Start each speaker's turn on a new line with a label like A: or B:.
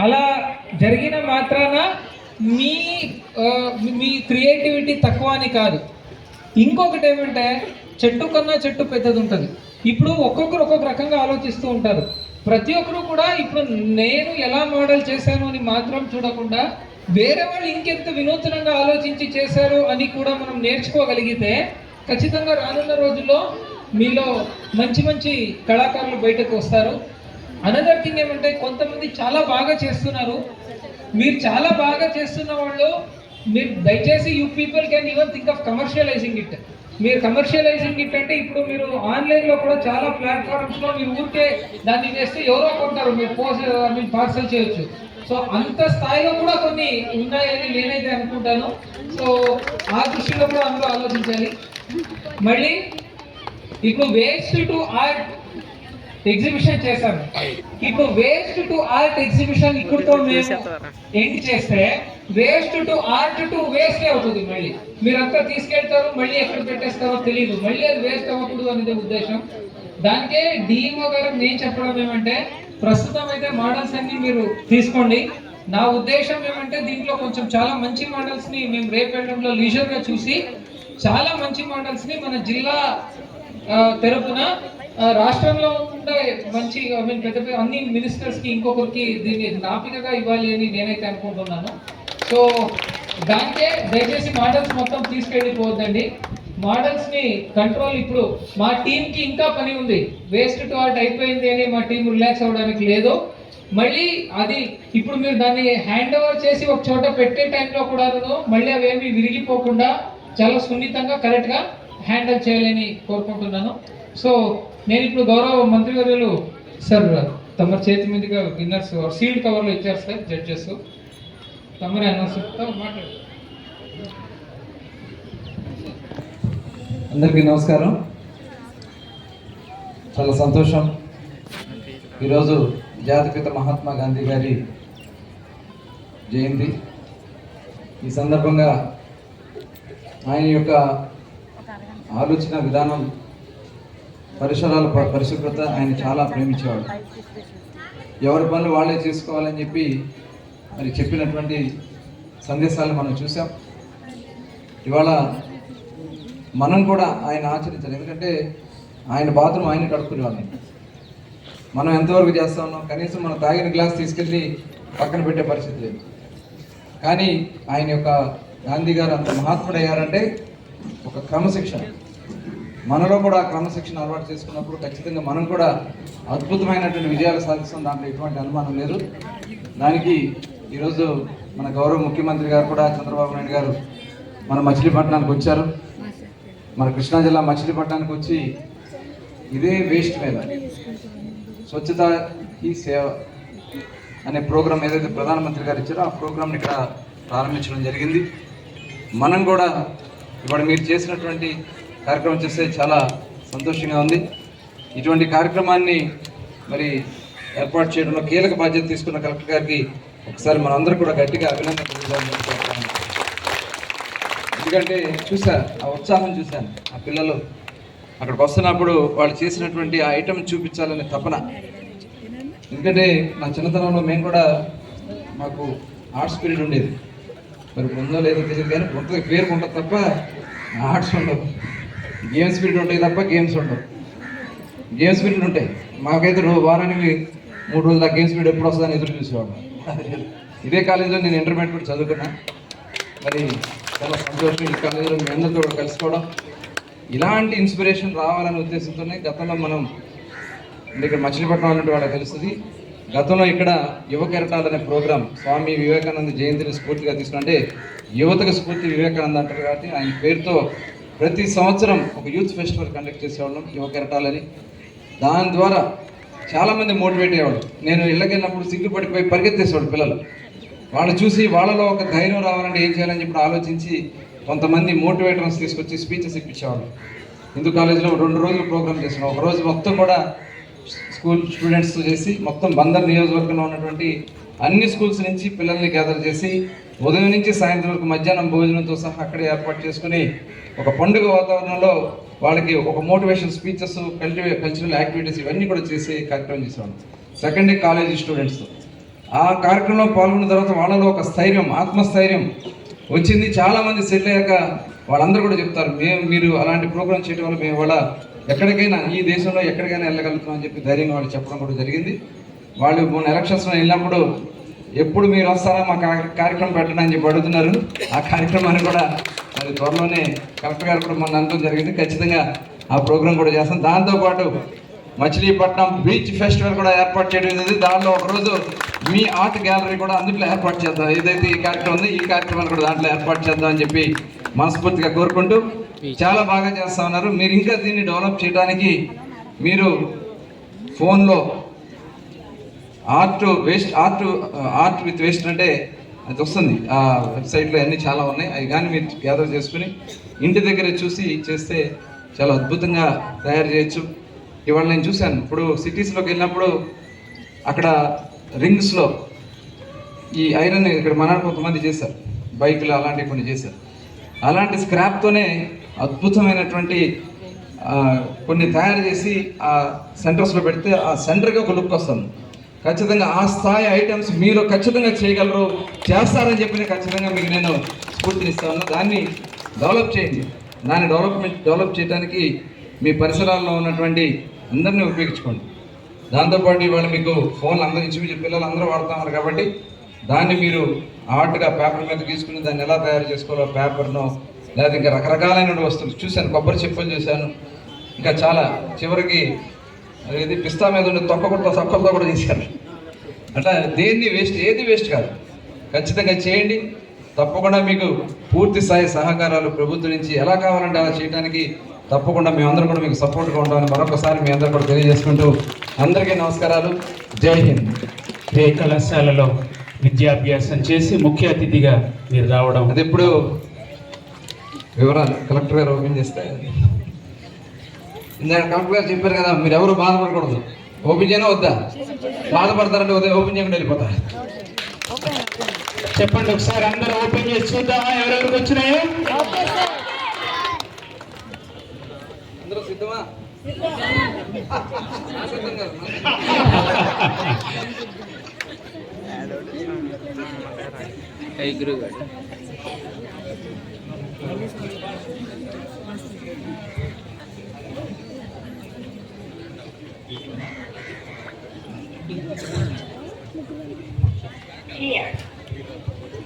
A: అలా జరిగిన మాత్రాన మీ మీ క్రియేటివిటీ తక్కువ అని కాదు. ఇంకొకటి ఏమంటే చెట్టు కన్నా చెట్టు పెద్దది ఉంటుంది. ఇప్పుడు ఒక్కొక్కరు ఒక్కొక్క రకంగా ఆలోచిస్తూ ఉంటారు. ప్రతి ఒక్కరు కూడా ఇప్పుడు నేను ఎలా మోడల్ చేశాను అని మాత్రం చూడకుండా వేరే వాళ్ళు ఇంకెంత వినూత్నంగా ఆలోచించి చేశారు అని కూడా మనం నేర్చుకోగలిగితే ఖచ్చితంగా రానున్న రోజుల్లో మీలో మంచి మంచి కళాకారులు బయటకు వస్తారు. అనదర్ థింగ్ ఏమంటే కొంతమంది చాలా బాగా చేస్తున్నారు. మీరు చాలా బాగా చేస్తున్న వాళ్ళు మీరు దయచేసి you people can even think of commercialising it. మీరు కమర్షియలైజింగ్ ఇట్ అంటే ఇప్పుడు మీరు ఆన్లైన్లో కూడా చాలా ప్లాట్ఫామ్స్లో మీరు ఊరికే దాన్ని చేస్తే ఎవరో కొంటారు, మీరు మీరు పార్సల్ చేయొచ్చు. సో అంత స్థాయిలో కూడా కొన్ని ఉన్నాయని నేనైతే అనుకుంటాను. సో ఆ దృష్టిలో కూడా అందరూ ఆలోచించాలి. మళ్ళీ ఇప్పుడు వేస్ట్ టు ఆర్ట్ ఎగ్జిబిషన్ చేశాను. ఇప్పుడు వేస్ట్ టు ఆర్ట్ ఎగ్జిబిషన్ ఇక్కడితో మేము ఎండ్ చేస్తే waste to art to waste అవుతుంది. మళ్ళీ మీరంతా తీసుకెళ్తారు, మళ్ళీ ఎక్కడ పెట్టేస్తారో తెలియదు, మళ్ళీ అది వేస్ట్ అవ్వకూడదు అనేది ఉద్దేశం. దానికే డిఎంఓ గారు నేను చెప్పడం ఏమంటే ప్రస్తుతం అయితే మోడల్స్ అన్ని మీరు తీసుకోండి. నా ఉద్దేశం ఏమంటే దీంట్లో కొంచెం చాలా మంచి మోడల్స్ ని మేము రేపెళ్ళంలో లీజర్ గా చూసి చాలా మంచి మోడల్స్ ని మన జిల్లా తరపున రాష్ట్రంలో ఉండే మంచి పెద్ద పెద్ద అన్ని మినిస్టర్స్ కి ఇంకొకరికి దీన్ని జ్ఞాపికగా ఇవ్వాలి అని నేనైతే అనుకుంటున్నాను. సో దానికే దయచేసి మోడల్స్ మొత్తం తీసుకెళ్ళిపోవద్దండి. మోడల్స్ ని కంట్రోల్ ఇప్పుడు మా టీంకి ఇంకా పని ఉంది. వేస్ట్ టు ఆర్ట్ అయిపోయింది అని మా టీం రిలాక్స్ అవ్వడానికి లేదు. మళ్ళీ అది ఇప్పుడు మీరు దాన్ని హ్యాండ్ ఓవర్ చేసి ఒక చోట పెట్టే టైంలో కూడా మళ్ళీ అవేమి విరిగిపోకుండా చాలా సున్నితంగా కరెక్ట్గా హ్యాండిల్ చేయాలని కోరుకుంటున్నాను. సో నేను ఇప్పుడు గౌరవ మంత్రివర్యులు సార్ తమ చేతి మీదుగా విన్నర్స్ సీల్డ్ కవర్లో ఇచ్చారు సార్ జడ్జెస్. తమరే అనౌన్స్ మాట్లాడు.
B: అందరికీ నమస్కారం. చాలా సంతోషం. ఈరోజు జాతిపిత మహాత్మా గాంధీ గారి జయంతి. ఈ సందర్భంగా ఆయన యొక్క ఆలోచన విధానం, పరిసరాల పరిశుభ్రత ఆయన చాలా ప్రేమించేవాడు. ఎవరి పనులు వాళ్ళే చేసుకోవాలని చెప్పి మరి చెప్పినటువంటి సందేశాలు మనం చూసాం. ఇవాళ మనం కూడా ఆయన ఆచరించాలి. ఎందుకంటే ఆయన బాత్రూమ్ ఆయన కడుక్కునేవాళ్ళం. మనం ఎంతవరకు చేస్తా ఉన్నాం? కనీసం మనం తాగిన గ్లాస్ తీసుకెళ్ళి పక్కన పెట్టే పరిస్థితి లేదు. కానీ ఆయన యొక్క గాంధీ గారు అంత మహాత్ముడు అయ్యారంటే ఒక క్రమశిక్షణ. మనలో కూడా క్రమశిక్షణ అలవాటు చేసుకున్నప్పుడు ఖచ్చితంగా మనం కూడా అద్భుతమైనటువంటి విజయాలు సాధిస్తాం. దాంట్లో ఎటువంటి అనుమానం లేదు. దానికి ఈరోజు మన గౌరవ ముఖ్యమంత్రి గారు కూడా చంద్రబాబు నాయుడు గారు మన మచిలీపట్నానికి వచ్చారు. మన కృష్ణా జిల్లా మచిలీపట్నానికి వచ్చి ఇదే వేస్ట్ మీద స్వచ్ఛత హీ సేవ అనే ప్రోగ్రాం ఏదైతే ప్రధానమంత్రి గారు ఇచ్చారో ఆ ప్రోగ్రాంని ఇక్కడ ప్రారంభించడం జరిగింది. మనం కూడా ఇవాళ మీరు చేసినటువంటి కార్యక్రమం చేస్తే చాలా సంతోషంగా ఉంది. ఇటువంటి కార్యక్రమాన్ని మరి ఏర్పాటు చేయడంలో కీలక బాధ్యత తీసుకున్న కలెక్టర్ గారికి ఒకసారి మనందరూ కూడా గట్టిగా అభినందన. ఎందుకంటే ఆ ఉత్సాహం చూశాను. ఆ పిల్లలు అక్కడికి వస్తున్నప్పుడు వాళ్ళు చేసినటువంటి ఆ ఐటమ్ చూపించాలనే తపన. ఎందుకంటే నా చిన్నతనంలో మేము కూడా మాకు ఆర్ట్స్ పీరియడ్ ఉండేది. మరి ఉందో లేదో తెలియదు కానీ ఉంటుంది, పేరు ఉంటుంది తప్ప ఆర్ట్స్ ఉండవు. గేమ్స్ పీరియడ్ ఉంటాయి తప్ప గేమ్స్ ఉండవు. గేమ్స్ పీరియడ్ ఉంటాయి. మాకైతే వారానికి 3 రోజులు ఆ గేమ్స్ పీరియడ్ ఎప్పుడు వస్తుందని ఎదురు చూసేవాడు. ఇదే కాలేజీలో నేను ఇంటర్మీడియట్ కూడా చదువుకున్నా. మరి చాలా సంతోషం ఈ కాలేజీలో మీ అందరితో కూడా కలుసుకోవడం. ఇలాంటి ఇన్స్పిరేషన్ రావాలనే ఉద్దేశంతోనే గతంలో మనం ఇక్కడ మచిలీపట్నం అన్నట్టు వాళ్ళకి తెలుస్తుంది. గతంలో ఇక్కడ యువ కెరటాలు అనే ప్రోగ్రాం స్వామి వివేకానంద జయంతిని స్ఫూర్తిగా తీసుకుంటే యువతకు స్ఫూర్తి వివేకానంద అంటారు కాబట్టి ఆయన పేరుతో ప్రతి సంవత్సరం ఒక యూత్ ఫెస్టివల్ కండక్ట్ చేసేవాళ్ళం యువ కెరటాలని. దాని ద్వారా చాలామంది మోటివేట్ అయ్యేవాళ్ళు. నేను ఇళ్ళకి వెళ్ళినప్పుడు సిగ్గుపడిపోయి పరిగెత్తేసేవాడు పిల్లలు. వాళ్ళు చూసి వాళ్ళలో ఒక ధైర్యం రావాలంటే ఏం చేయాలని చెప్పి ఆలోచించి కొంతమంది మోటివేటర్స్ తీసుకొచ్చి స్పీచెస్ ఇప్పించేవాళ్ళు. హిందూ కాలేజీలో 2 రోజులు ప్రోగ్రామ్ చేసినాం. ఒక రోజు మొత్తం కూడా స్కూల్ స్టూడెంట్స్తో చేసి మొత్తం బందర్ నియోజకవర్గంలో ఉన్నటువంటి అన్ని స్కూల్స్ నుంచి పిల్లల్ని గ్యాదర్ చేసి ఉదయం నుంచి సాయంత్రం వరకు మధ్యాహ్నం భోజనంతో సహా అక్కడే ఏర్పాటు చేసుకుని ఒక పండుగ వాతావరణంలో వాళ్ళకి ఒక మోటివేషన్ స్పీచెస్, కల్చరల్ యాక్టివిటీస్ ఇవన్నీ కూడా చేసి కార్యక్రమం చేసేవాళ్ళం. సెకండ్ డే కాలేజీ స్టూడెంట్స్తో ఆ కార్యక్రమంలో పాల్గొన్న తర్వాత వాళ్ళలో ఒక స్థైర్యం, ఆత్మస్థైర్యం వచ్చింది. చాలామంది సెటిల్ అయ్యాక వాళ్ళందరూ కూడా చెప్తారు, మీరు అలాంటి ప్రోగ్రామ్ చేయడం వల్ల మేము వాళ్ళ ఎక్కడికైనా ఈ దేశంలో ఎక్కడికైనా వెళ్ళగలుగుతాం అని చెప్పి ధైర్యంగా వాళ్ళు చెప్పడం కూడా జరిగింది. వాళ్ళు మొన్న ఎలక్షన్స్లో వెళ్ళినప్పుడు ఎప్పుడు మీరు వస్తారా మా కార్యక్రమం పెట్టండి అని చెప్పి అడుగుతున్నారు. ఆ కార్యక్రమాన్ని కూడా మరి త్వరలోనే కలెక్టర్ గారు కూడా మొన్న అనడం జరిగింది. ఖచ్చితంగా ఆ ప్రోగ్రాం కూడా చేస్తాం. దాంతోపాటు మచిలీపట్నం బీచ్ ఫెస్టివల్ కూడా ఏర్పాటు చేయడం జరిగింది. దాంట్లో ఒకరోజు మీ ఆర్ట్ గ్యాలరీ కూడా అందులో ఏర్పాటు చేద్దాం. ఏదైతే ఈ కార్యక్రమం ఉంది ఈ కార్యక్రమాన్ని కూడా దాంట్లో ఏర్పాటు చేద్దాం అని చెప్పి మనస్ఫూర్తిగా కోరుకుంటూ, చాలా బాగా చేస్తూ ఉన్నారు. మీరు ఇంకా దీన్ని డెవలప్ చేయడానికి మీరు ఫోన్లో ఆర్ట్ విత్ వేస్ట్ అంటే అది వస్తుంది. ఆ వెబ్సైట్లో అన్నీ చాలా ఉన్నాయి. అవి కానీ మీరు గ్యాదర్ చేసుకుని ఇంటి దగ్గర చూసి చేస్తే చాలా అద్భుతంగా తయారు చేయొచ్చు. ఇవాళ నేను చూశాను, ఇప్పుడు సిటీస్లోకి వెళ్ళినప్పుడు అక్కడ రింగ్స్లో ఈ ఐరన్ ఇక్కడ మన కొంతమంది చేశారు, బైకులు అలాంటివి కొన్ని చేశారు. అలాంటి స్క్రాప్తోనే అద్భుతమైనటువంటి కొన్ని తయారు చేసి ఆ సెంటర్స్లో పెడితే ఆ సెంటర్కి ఒక లుక్ వస్తుంది. ఖచ్చితంగా ఆ స్థాయి ఐటమ్స్ మీరు ఖచ్చితంగా చేయగలరు, చేస్తారని చెప్పి ఖచ్చితంగా మీకు నేను స్ఫూర్తినిస్తాను. దాన్ని డెవలప్ చేయండి. దాన్ని డెవలప్ చేయడానికి మీ పరిసరాల్లో ఉన్నటువంటి అందరినీ ఉపయోగించుకోండి. దాంతోపాటు ఇవాళ మీకు ఫోన్లు అందరూ ఇంచుమించు పిల్లలు అందరూ వాడుతున్నారు కాబట్టి దాన్ని మీరు ఆర్ట్గా పేపర్ మీద తీసుకుని దాన్ని ఎలా తయారు చేసుకోవాలో పేపర్ను, లేదా ఇంకా రకరకాలైన వస్తువులు చూశాను. కొబ్బరి చెప్పులు చూశాను, ఇంకా చాలా చివరికి ఇది పిస్తా మీద ఉండే తొక్కలతో కూడా చేశారు. అట్లా ఏది వేస్ట్ కాదు. ఖచ్చితంగా చేయండి. తప్పకుండా మీకు పూర్తి స్థాయి సహకారాలు ప్రభుత్వం నుంచి ఎలా కావాలంటే అలా చేయడానికి తప్పకుండా మేమందరం కూడా మీకు సపోర్ట్గా ఉంటామని మరొకసారి మీ అందరూ కూడా తెలియజేసుకుంటూ అందరికీ నమస్కారాలు. జై హింద్.
C: ఏ కళాశాలలో విద్యాభ్యాసం చేసి ముఖ్య అతిథిగా మీరు రావడం,
B: అది ఇప్పుడు వివరాలు కలెక్టర్ గారు ఓపెన్ చేస్తే, ఇందాక కలెక్టర్ గారు చెప్పారు కదా, మీరు ఎవరు బాధపడకూడదు. ఓపెన్ చేయనా వద్దా? బాధపడతారంటే ఉదయం ఓపెన్ చేయకుండా వెళ్ళిపోతారు.
C: చెప్పండి ఒకసారి అందరూ ఓపెన్ చేసి చూద్దామా ఎవరెవరికి వచ్చినాయో.
B: అందరూ సిద్ధమా?